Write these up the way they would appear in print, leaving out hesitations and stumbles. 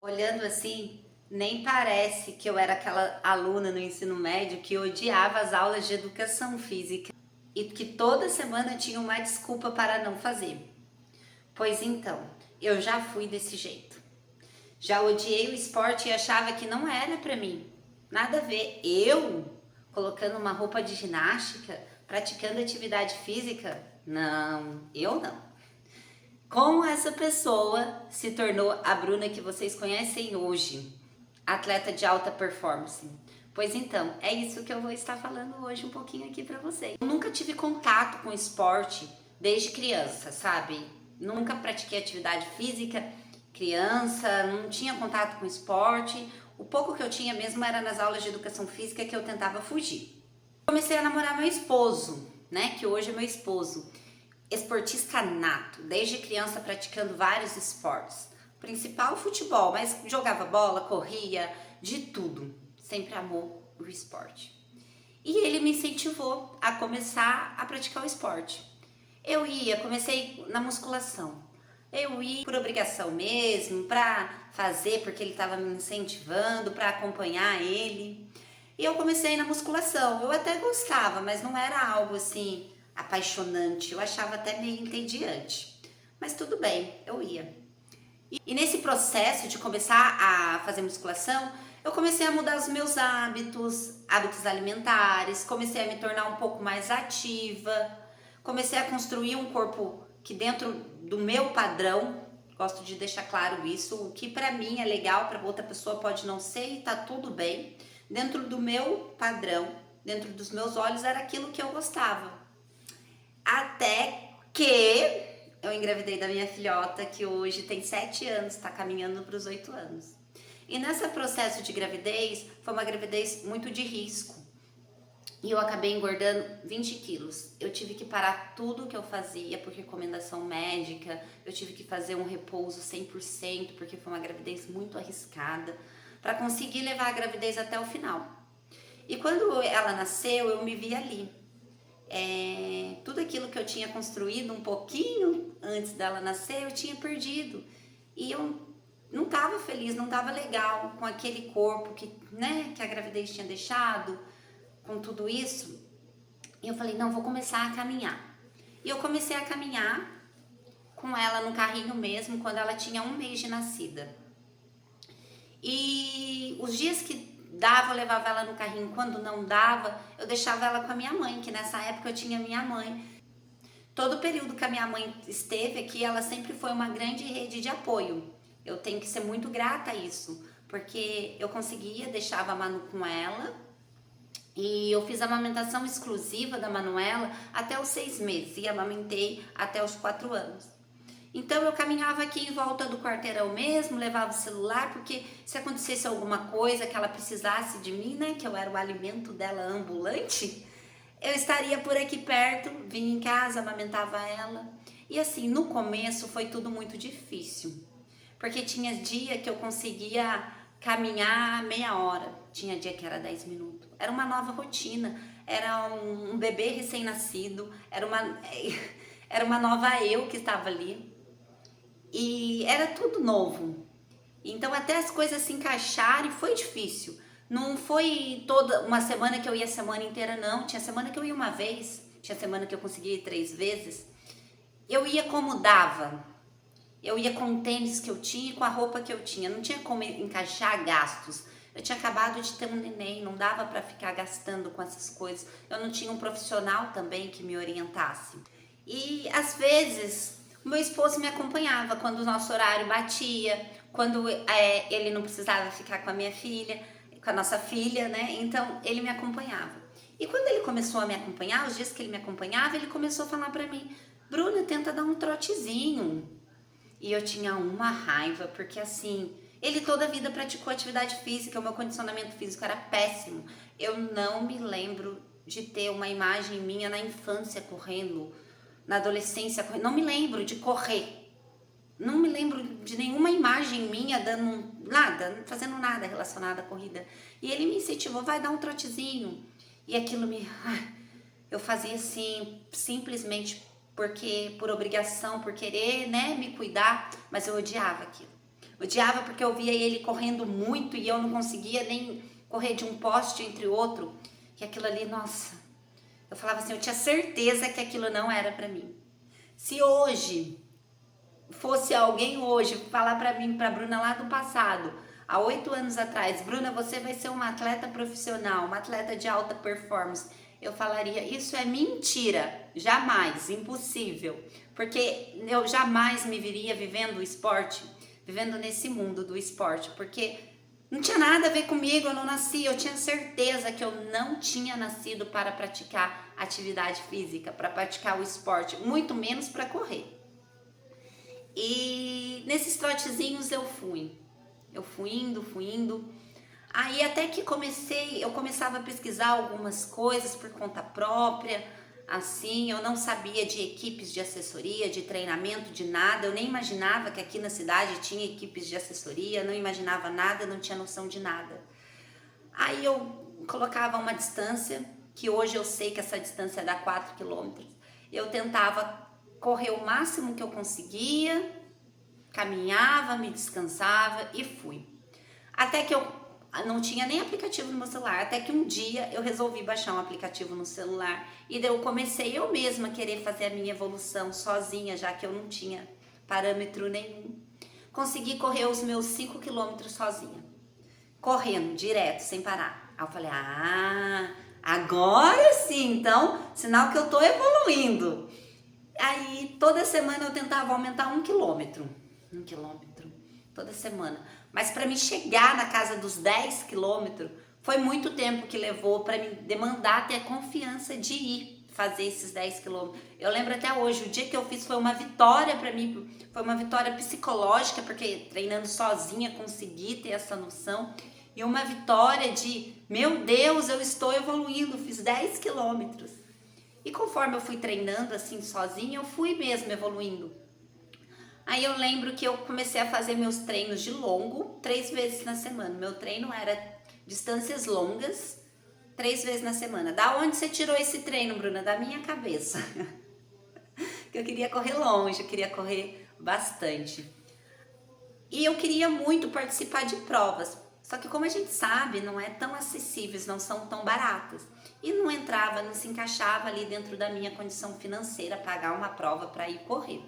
Olhando assim, nem parece que eu era aquela aluna no ensino médio que odiava as aulas de educação física e que toda semana tinha uma desculpa para não fazer. Pois então, eu já fui desse jeito. Já odiei o esporte e achava que não era para mim. Nada a ver. Eu colocando uma roupa de ginástica, praticando atividade física? Não, eu não. Como essa pessoa se tornou a Bruna que vocês conhecem hoje, atleta de alta performance? Pois então, é isso que eu vou estar falando hoje um pouquinho aqui para vocês. Eu nunca tive contato com esporte desde criança, sabe? Nunca pratiquei atividade física, criança, não tinha contato com esporte. O pouco que eu tinha mesmo era nas aulas de educação física que eu tentava fugir. Comecei a namorar meu esposo, né? Que hoje é meu esposo. Esportista nato, desde criança praticando vários esportes. Principal futebol, mas jogava bola, corria, de tudo. Sempre amou o esporte. E ele me incentivou a começar a praticar o esporte. Comecei na musculação. Eu ia por obrigação mesmo, para fazer porque ele estava me incentivando, para acompanhar ele. E eu comecei na musculação. Eu até gostava, mas não era algo assim apaixonante. Eu achava até meio entediante. Mas tudo bem, eu ia. E nesse processo de começar a fazer musculação, eu comecei a mudar os meus hábitos alimentares, comecei a me tornar um pouco mais ativa, comecei a construir um corpo que dentro do meu padrão, gosto de deixar claro isso, o que para mim é legal, para outra pessoa pode não ser e tá tudo bem. Dentro do meu padrão, dentro dos meus olhos, era aquilo que eu gostava. Até que eu engravidei da minha filhota, que hoje tem 7 anos, está caminhando para os 8 anos. E nesse processo de gravidez, foi uma gravidez muito de risco. E eu acabei engordando 20 quilos. Eu tive que parar tudo que eu fazia por recomendação médica. Eu tive que fazer um repouso 100%, porque foi uma gravidez muito arriscada, para conseguir levar a gravidez até o final. E quando ela nasceu, eu me vi ali. Tudo aquilo que eu tinha construído um pouquinho antes dela nascer, eu tinha perdido. E eu não estava feliz, não estava legal com aquele corpo que a gravidez tinha deixado, com tudo isso. E eu falei, não, vou começar a caminhar. E eu comecei a caminhar com ela no carrinho mesmo, quando ela tinha 1 mês de nascida. E os dias que dava, eu levava ela no carrinho. Quando não dava, eu deixava ela com a minha mãe, que nessa época eu tinha minha mãe. Todo o período que a minha mãe esteve aqui, ela sempre foi uma grande rede de apoio. Eu tenho que ser muito grata a isso, porque eu conseguia, deixava a Manu com ela, e eu fiz a amamentação exclusiva da Manuela até os 6 meses e amamentei até os 4 anos. Então eu caminhava aqui em volta do quarteirão mesmo, levava o celular, porque se acontecesse alguma coisa que ela precisasse de mim, né, que eu era o alimento dela ambulante, eu estaria por aqui perto, vinha em casa, amamentava ela. E assim, no começo foi tudo muito difícil, porque tinha dia que eu conseguia caminhar meia hora, tinha dia que era 10 minutos. Era uma nova rotina, era um bebê recém-nascido, era uma nova eu que estava ali. E era tudo novo. Então até as coisas se encaixarem foi difícil. Não foi toda uma semana que eu ia a semana inteira, não. Tinha semana que eu ia uma vez, tinha semana que eu conseguia ir 3 vezes. Eu ia como dava. Eu ia com o tênis que eu tinha e com a roupa que eu tinha. Não tinha como encaixar gastos. Eu tinha acabado de ter um neném, não dava para ficar gastando com essas coisas. Eu não tinha um profissional também que me orientasse. E às vezes o meu esposo me acompanhava quando o nosso horário batia, quando ele não precisava ficar com a minha filha, com a nossa filha, né? Então ele me acompanhava. E quando ele começou a me acompanhar, os dias que ele me acompanhava, ele começou a falar para mim: Bruna, tenta dar um trotezinho. E eu tinha uma raiva, porque assim, ele toda a vida praticou atividade física, o meu condicionamento físico era péssimo. Eu não me lembro de ter uma imagem minha na infância correndo, na adolescência correndo, não me lembro de correr. Não me lembro de nenhuma imagem minha dando nada, fazendo nada relacionado à corrida. E ele me incentivou, vai dar um trotezinho. E aquilo eu fazia assim, simplesmente porque por obrigação, por querer, né, me cuidar, mas eu odiava aquilo. Odiava porque eu via ele correndo muito e eu não conseguia nem correr de um poste entre outro. E aquilo ali, nossa, eu falava assim, eu tinha certeza que aquilo não era pra mim. Se hoje fosse alguém hoje falar pra mim, pra Bruna lá do passado, há 8 anos atrás, Bruna, você vai ser uma atleta profissional, uma atleta de alta performance, eu falaria, isso é mentira, jamais, impossível, porque eu jamais me viria vivendo o esporte, vivendo nesse mundo do esporte, porque não tinha nada a ver comigo, eu não nasci, eu tinha certeza que eu não tinha nascido para praticar atividade física, para praticar o esporte, muito menos para correr. E nesses trotezinhos eu fui indo. Aí até que eu começava a pesquisar algumas coisas por conta própria, assim, eu não sabia de equipes de assessoria, de treinamento, de nada, eu nem imaginava que aqui na cidade tinha equipes de assessoria, não imaginava nada, não tinha noção de nada. Aí eu colocava uma distância, que hoje eu sei que essa distância dá 4 quilômetros, eu tentava correr o máximo que eu conseguia, caminhava, me descansava e fui. Até que eu não tinha nem aplicativo no meu celular, até que um dia eu resolvi baixar um aplicativo no celular e daí eu comecei eu mesma a querer fazer a minha evolução sozinha, já que eu não tinha parâmetro nenhum. Consegui correr os meus 5 quilômetros sozinha, correndo direto, sem parar. Aí eu falei, agora sim, então, sinal que eu tô evoluindo. Aí toda semana eu tentava aumentar 1 quilômetro, toda semana. Mas para me chegar na casa dos 10 quilômetros, foi muito tempo que levou para me demandar ter confiança de ir fazer esses 10 quilômetros. Eu lembro até hoje, o dia que eu fiz foi uma vitória para mim, foi uma vitória psicológica, porque treinando sozinha consegui ter essa noção. E uma vitória de, meu Deus, eu estou evoluindo, fiz 10 quilômetros. E conforme eu fui treinando assim sozinha, eu fui mesmo evoluindo. Aí eu lembro que eu comecei a fazer meus treinos de longo 3 vezes na semana. Meu treino era distâncias longas, 3 vezes na semana. Da onde você tirou esse treino, Bruna? Da minha cabeça. Que eu queria correr longe, eu queria correr bastante. E eu queria muito participar de provas. Só que como a gente sabe, não é tão acessíveis, não são tão baratas. E não entrava, não se encaixava ali dentro da minha condição financeira pagar uma prova para ir correr.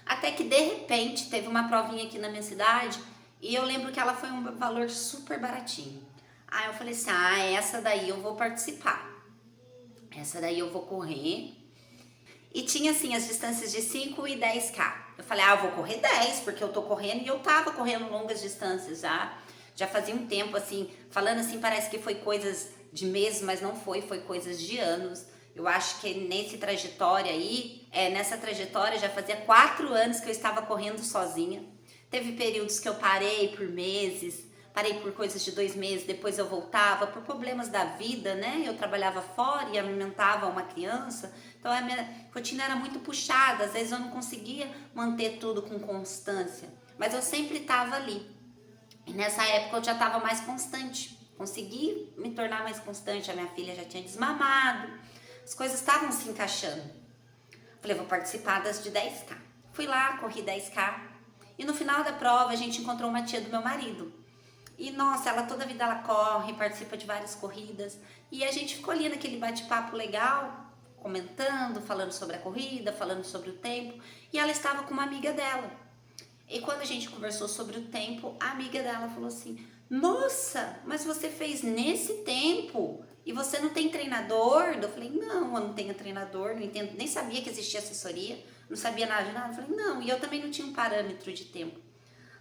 Até que de repente teve uma provinha aqui na minha cidade e eu lembro que ela foi um valor super baratinho. Aí eu falei assim, essa daí eu vou participar, essa daí eu vou correr. E tinha assim as distâncias de 5 e 10K. Eu falei, eu vou correr 10, porque eu tô correndo e eu tava correndo longas distâncias já fazia um tempo assim, falando assim, parece que foi coisas de meses, mas não foi coisas de anos. Eu acho que nessa trajetória já fazia 4 anos que eu estava correndo sozinha. Teve períodos que eu parei por meses, parei por coisas de 2 meses, depois eu voltava por problemas da vida, né? Eu trabalhava fora e alimentava uma criança, então a minha rotina era muito puxada, às vezes eu não conseguia manter tudo com constância, mas eu sempre estava ali. E nessa época eu já estava mais constante, consegui me tornar mais constante, a minha filha já tinha desmamado, as coisas estavam se encaixando. Falei, vou participar das de 10K. Fui lá, corri 10K. E no final da prova a gente encontrou uma tia do meu marido. E nossa, ela toda vida ela corre, participa de várias corridas. E a gente ficou ali naquele bate-papo legal, comentando, falando sobre a corrida, falando sobre o tempo. E ela estava com uma amiga dela. E quando a gente conversou sobre o tempo, a amiga dela falou assim, nossa, mas você fez nesse tempo? E você não tem treinador? Eu falei, não, eu não tenho treinador, não entendo, nem sabia que existia assessoria, não sabia nada de nada. Eu falei, não, e eu também não tinha um parâmetro de tempo.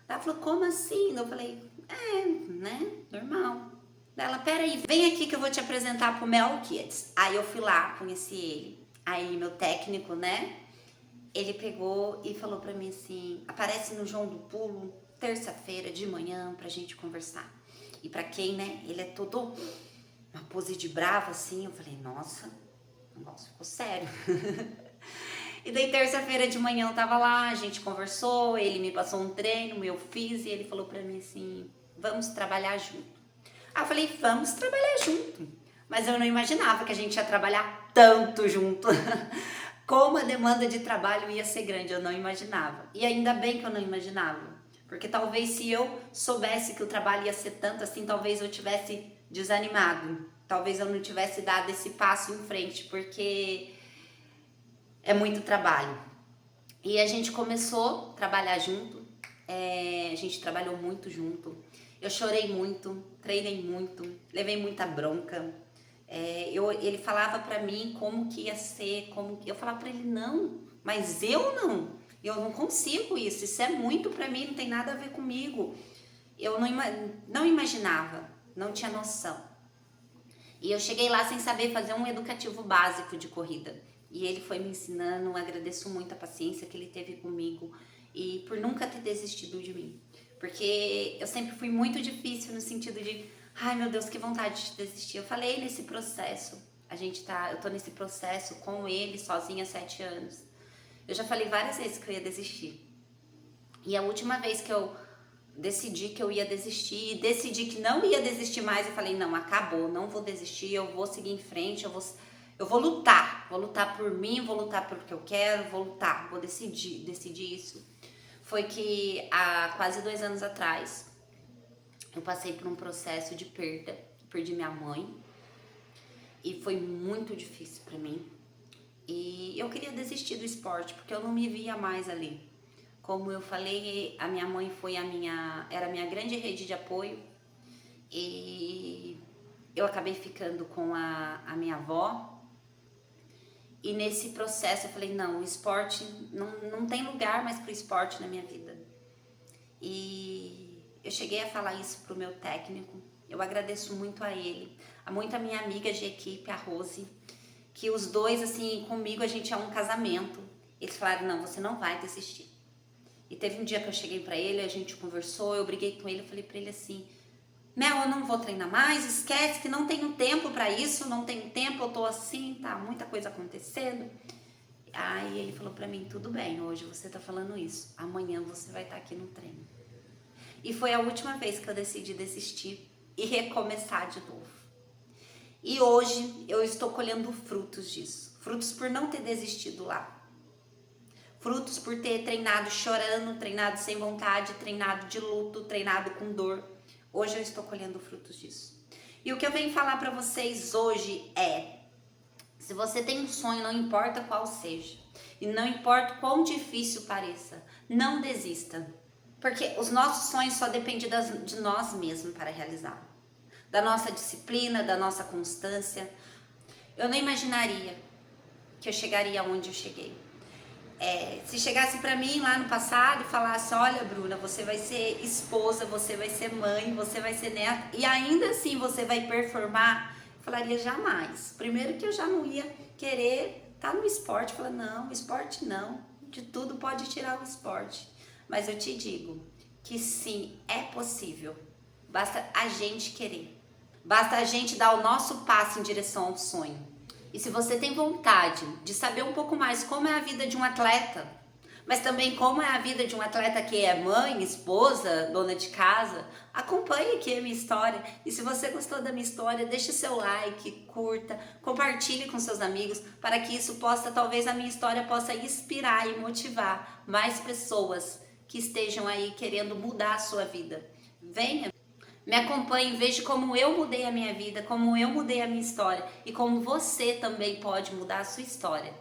Ela falou, como assim? Eu falei, né, normal. Ela, peraí, vem aqui que eu vou te apresentar pro Mel Kids. Aí eu fui lá, conheci ele. Aí meu técnico, né, ele pegou e falou pra mim assim, aparece no João do Pulo, terça-feira de manhã, pra gente conversar. E pra quem, né, ele é todo uma pose de bravo assim, eu falei, nossa, o negócio ficou sério. E daí terça-feira de manhã eu tava lá, a gente conversou, ele me passou um treino, eu fiz e ele falou pra mim assim, vamos trabalhar junto. Aí eu falei, vamos trabalhar junto. Mas eu não imaginava que a gente ia trabalhar tanto junto. Como a demanda de trabalho ia ser grande, eu não imaginava. E ainda bem que eu não imaginava. Porque talvez se eu soubesse que o trabalho ia ser tanto assim, talvez eu tivesse desanimado. Talvez eu não tivesse dado esse passo em frente, porque é muito trabalho. E a gente começou a trabalhar junto, a gente trabalhou muito junto. Eu chorei muito, treinei muito, levei muita bronca. Ele falava pra mim como que ia ser, eu falava pra ele, não, mas eu não consigo isso é muito pra mim, não tem nada a ver comigo. Eu não imaginava, não tinha noção. E eu cheguei lá sem saber fazer um educativo básico de corrida. E ele foi me ensinando, agradeço muito a paciência que ele teve comigo e por nunca ter desistido de mim. Porque eu sempre fui muito difícil no sentido de, ai meu Deus, que vontade de desistir. Eu falei nesse processo, eu tô nesse processo com ele sozinha há 7 anos. Eu já falei várias vezes que eu ia desistir. E a última vez que eu decidi que eu ia desistir, decidi que não ia desistir mais, eu falei, não, acabou, não vou desistir, eu vou seguir em frente, eu vou lutar por mim, vou lutar pelo que eu quero, vou lutar, vou decidir isso. Foi que há quase 2 anos atrás, eu passei por um processo de perda, perdi minha mãe, e foi muito difícil pra mim, e eu queria desistir do esporte, porque eu não me via mais ali. Como eu falei, a minha mãe era a minha grande rede de apoio, e eu acabei ficando com a minha avó. E nesse processo eu falei, não, o esporte, não tem lugar mais para o esporte na minha vida. E eu cheguei a falar isso pro meu técnico, eu agradeço muito a ele, muito a minha amiga de equipe, a Rose, que os dois, assim, comigo a gente é um casamento. Eles falaram, não, você não vai desistir. E teve um dia que eu cheguei pra ele, a gente conversou, eu briguei com ele, eu falei pra ele assim, Mel, eu não vou treinar mais, esquece que não tenho tempo pra isso, não tenho tempo, eu tô assim, tá muita coisa acontecendo. Aí ele falou pra mim, tudo bem, hoje você tá falando isso, amanhã você vai estar aqui no treino. E foi a última vez que eu decidi desistir e recomeçar de novo. E hoje eu estou colhendo frutos disso, frutos por não ter desistido lá. Frutos por ter treinado chorando, treinado sem vontade, treinado de luto, treinado com dor. Hoje eu estou colhendo frutos disso. E o que eu venho falar para vocês hoje é, se você tem um sonho, não importa qual seja, e não importa quão difícil pareça, não desista. Porque os nossos sonhos só dependem de nós mesmos para realizar. Da nossa disciplina, da nossa constância. Eu não imaginaria que eu chegaria onde eu cheguei. Se chegasse pra mim lá no passado e falasse, olha Bruna, você vai ser esposa, você vai ser mãe, você vai ser neta e ainda assim você vai performar, eu falaria jamais. Primeiro que eu já não ia querer estar no esporte, falar não, esporte não, de tudo pode tirar o esporte. Mas eu te digo que sim, é possível, basta a gente querer, basta a gente dar o nosso passo em direção ao sonho. E se você tem vontade de saber um pouco mais como é a vida de um atleta, mas também como é a vida de um atleta que é mãe, esposa, dona de casa, acompanhe aqui a minha história. E se você gostou da minha história, deixe seu like, curta, compartilhe com seus amigos, para que isso possa, talvez a minha história possa inspirar e motivar mais pessoas que estejam aí querendo mudar a sua vida. Venha! Me acompanhe, veja como eu mudei a minha vida, como eu mudei a minha história e como você também pode mudar a sua história.